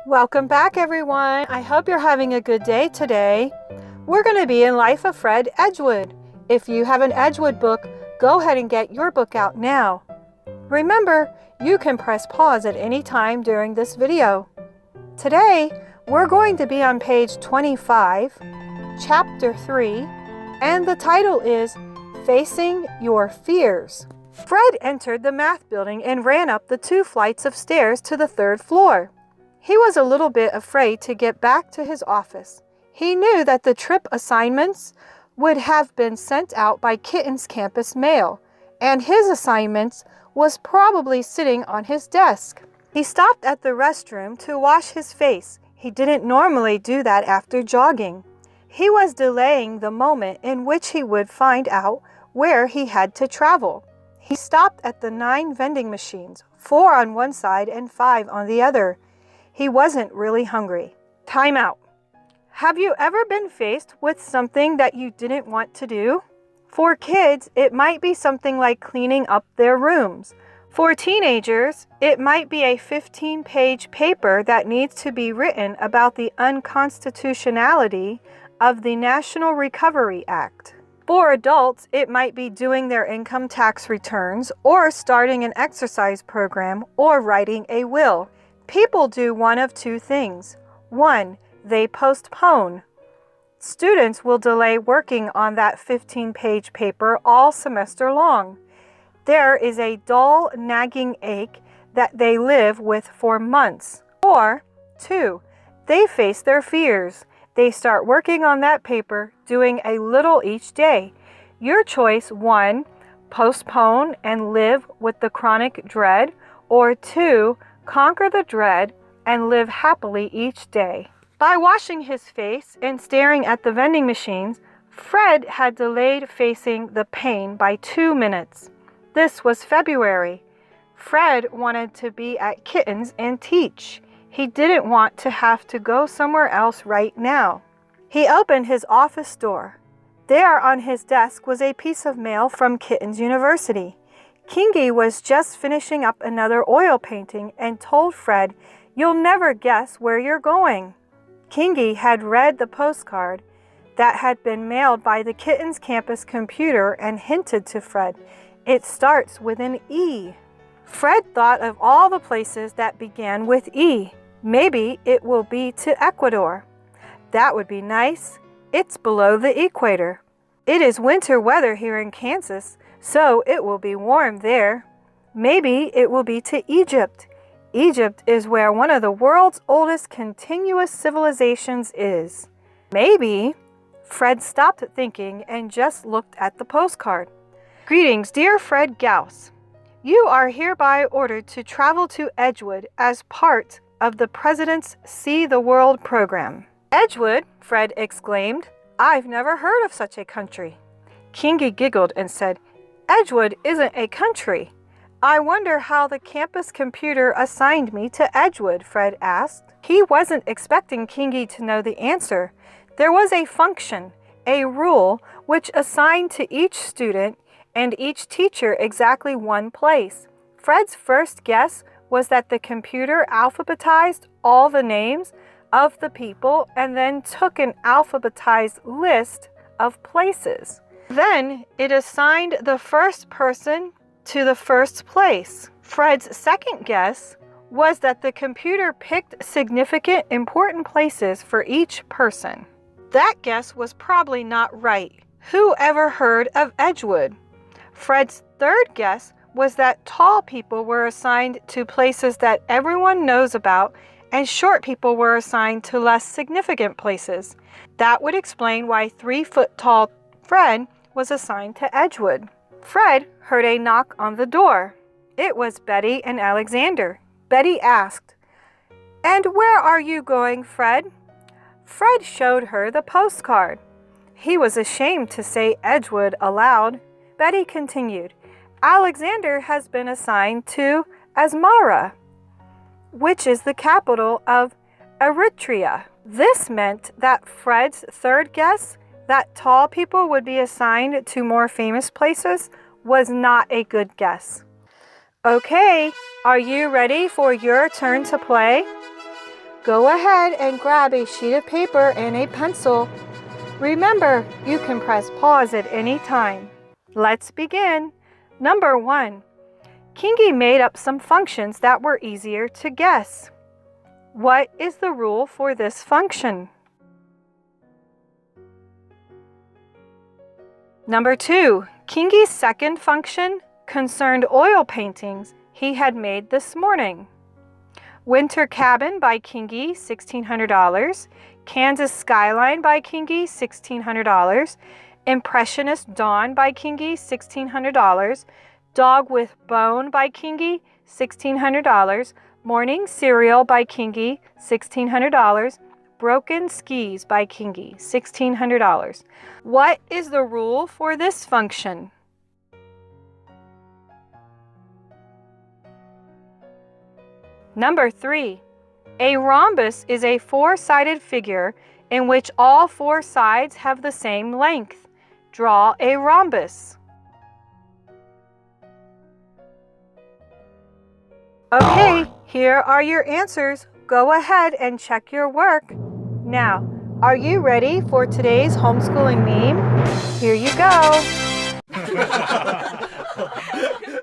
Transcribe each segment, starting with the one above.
Welcome back, everyone. I hope you're having a good day today. We're going to be in Life of Fred Edgewood. If you have an Edgewood book, go ahead and get your book out now. Remember, you can press pause at any time during this video. Today, we're going to be on page 25, chapter 3, and the title is Facing Your Fears. Fred entered the math building and ran up the 2 flights of stairs to the 3rd floor. He was a little bit afraid to get back to his office. He knew that the trip assignments would have been sent out by Kitten's campus mail, and his assignments was probably sitting on his desk. He stopped at the restroom to wash his face. He didn't normally do that after jogging. He was delaying the moment in which he would find out where he had to travel. He stopped at the 9 vending machines, 4 on one side and 5 on the other. He wasn't really hungry. Time out. Have you ever been faced with something that you didn't want to do? For kids, it might be something like cleaning up their rooms. For teenagers, it might be a 15-page paper that needs to be written about the unconstitutionality of the National Recovery Act. For adults, it might be doing their income tax returns or starting an exercise program or writing a will. People do one of 2 things. 1, they postpone. Students will delay working on that 15-page paper all semester long. There is a dull, nagging ache that they live with for months. Or 2, they face their fears. They start working on that paper, doing a little each day. Your choice: 1, postpone and live with the chronic dread, or 2, conquer the dread and live happily each day. By washing his face and staring at the vending machines, Fred had delayed facing the pain by 2 minutes. This was February. Fred wanted to be at Kitten's and teach. He didn't want to have to go somewhere else right now. He opened his office door. There on his desk was a piece of mail from Kitten's University. Kingy was just finishing up another oil painting and told Fred, "You'll never guess where you're going." Kingy had read the postcard that had been mailed by the Kitten's campus computer and hinted to Fred, "It starts with an E." Fred thought of all the places that began with E. Maybe it will be to Ecuador. That would be nice. It's below the equator. It is winter weather here in Kansas, so it will be warm there. Maybe it will be to Egypt. Egypt is where one of the world's oldest continuous civilizations is. Maybe. Fred stopped thinking and just looked at the postcard. Greetings, dear Fred Gauss. You are hereby ordered to travel to Edgewood as part of the President's See the World program. Edgewood, Fred exclaimed. I've never heard of such a country. Kingy giggled and said, Edgewood isn't a country. I wonder how the campus computer assigned me to Edgewood, Fred asked. He wasn't expecting Kingy to know the answer. There was a function, a rule, which assigned to each student and each teacher exactly one place. Fred's first guess was that the computer alphabetized all the names of the people and then took an alphabetized list of places. Then it assigned the first person to the first place. Fred's second guess was that the computer picked significant, important places for each person. That guess was probably not right. Who ever heard of Edgewood? Fred's third guess was that tall people were assigned to places that everyone knows about, and short people were assigned to less significant places. That would explain why 3-foot-tall Fred was assigned to Edgewood. Fred heard a knock on the door. It was Betty and Alexander. Betty asked, "And where are you going, Fred?" Fred showed her the postcard. He was ashamed to say Edgewood aloud. Betty continued, "Alexander has been assigned to Asmara, which is the capital of Eritrea." This meant that Fred's third guess, that tall people would be assigned to more famous places, was not a good guess. Okay, are you ready for your turn to play? Go ahead and grab a sheet of paper and a pencil. Remember, you can press pause at any time. Let's begin. Number 1. Kingi made up some functions that were easier to guess. What is the rule for this function? Number 2. Kingi's second function concerned oil paintings he had made this morning. Winter Cabin by Kingi, $1,600. Kansas Skyline by Kingi, $1,600. Impressionist Dawn by Kingi, $1,600. Dog with Bone by Kingi, $1,600. Morning Cereal by Kingi, $1,600. Broken Skis by Kingi, $1,600. What is the rule for this function? Number 3. A rhombus is a four-sided figure in which all four sides have the same length. Draw a rhombus. Okay, here are your answers. Go ahead and check your work. Now, are you ready for today's homeschooling meme? Here you go.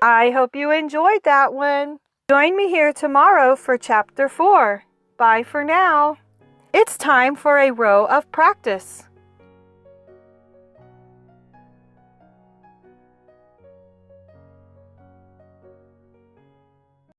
I hope you enjoyed that one. Join me here tomorrow for Chapter 4. Bye for now. It's time for a row of practice.